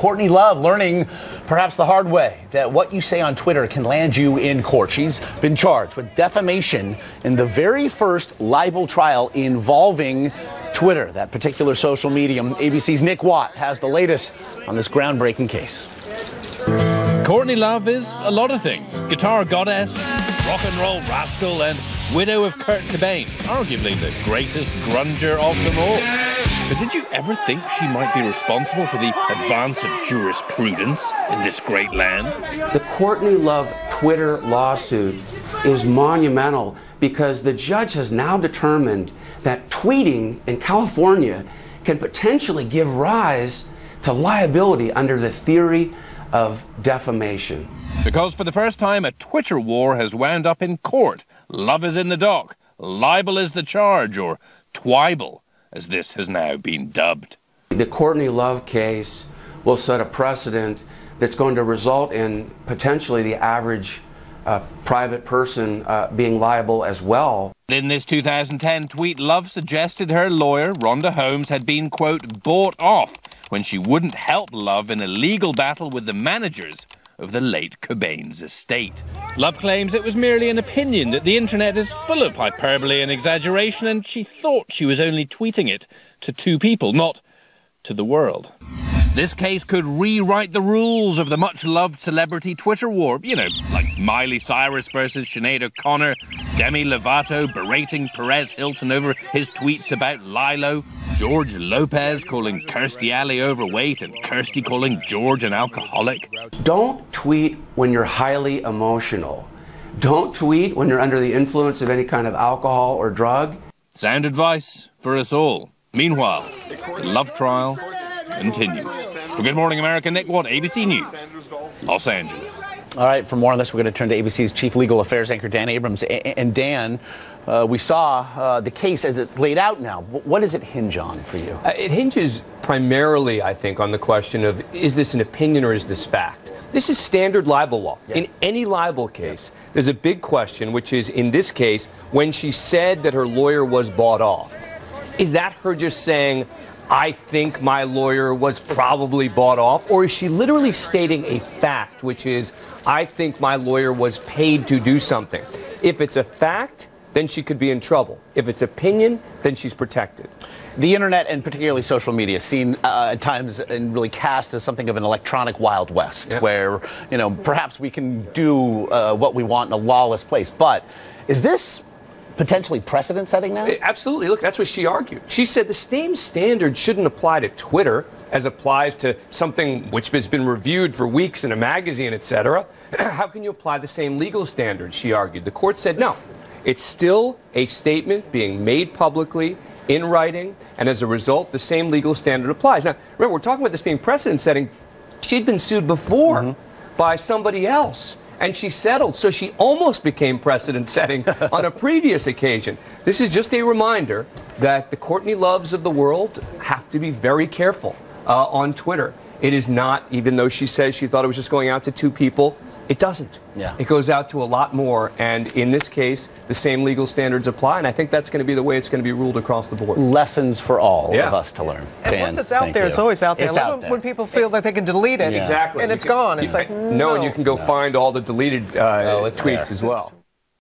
Courtney Love learning, perhaps the hard way, that what you say on Twitter can land you in court. She's been charged with defamation in the very first libel trial involving Twitter, that particular social medium. ABC's Nick Watt has the latest on this groundbreaking case. Courtney Love is a lot of things. Guitar goddess, rock and roll rascal, and widow of Kurt Cobain, arguably the greatest grunger of them all. But did you ever think she might be responsible for the advance of jurisprudence in this great land? The Courtney Love Twitter lawsuit is monumental because the judge has now determined that tweeting in California can potentially give rise to liability under the theory of defamation. Because for the first time, a Twitter war has wound up in court. Love is in the dock, libel is the charge, or twibel, as this has now been dubbed. The Courtney Love case will set a precedent that's going to result in potentially the average private person being liable as well. In this 2010 tweet, Love suggested her lawyer, Rhonda Holmes, had been, quote, bought off when she wouldn't help Love in a legal battle with the managers of the late Cobain's estate. Love claims it was merely an opinion, that the internet is full of hyperbole and exaggeration, and she thought she was only tweeting it to two people, not to the world. This case could rewrite the rules of the much-loved celebrity Twitter war. You know, like Miley Cyrus versus Sinead O'Connor, Demi Lovato berating Perez Hilton over his tweets about Lilo, George Lopez calling Kirstie Alley overweight and Kirstie calling George an alcoholic. Don't tweet when you're highly emotional. Don't tweet when you're under the influence of any kind of alcohol or drug. Sound advice for us all. Meanwhile, the love trial continues. For Good Morning America, Nick Watt, ABC News, Los Angeles. All right, for more on this, we're going to turn to ABC's Chief Legal Affairs anchor, Dan Abrams. And Dan, we saw the case as it's laid out now. What does it hinge on for you? It hinges primarily, I think, on the question of, is this an opinion or is this fact? This is standard libel law. Yeah. In any libel case, there's a big question, which is, in this case, when she said that her lawyer was bought off, is that her just saying, I think my lawyer was probably bought off? Or is she literally stating a fact, which is, I think my lawyer was paid to do something? If it's a fact, then she could be in trouble. If it's opinion, then she's protected. The internet, and particularly social media, seen at times and really cast as something of an electronic Wild West, where, you know, perhaps we can do what we want in a lawless place. But is this potentially precedent-setting now? Absolutely. Look, that's what she argued. She said the same standard shouldn't apply to Twitter as applies to something which has been reviewed for weeks in a magazine, etc. How can you apply the same legal standards, she argued. The court said no. It's still a statement being made publicly, in writing, and as a result, the same legal standard applies. Now, remember, we're talking about this being precedent-setting. She'd been sued before by somebody else, and she settled, so she almost became precedent-setting on a previous occasion. This is just a reminder that the Courtney Loves of the world have to be very careful on Twitter. It is not, even though she says she thought it was just going out to two people, it doesn't. Yeah. It goes out to a lot more, and in this case, the same legal standards apply, and I think that's going to be the way it's going to be ruled across the board. Lessons for all of us to learn. And Dan, once it's out there, it's always out there. It's out there. When people feel that they can delete it. Exactly. And it's gone. It's like, no. And you can go find all the deleted tweets as well.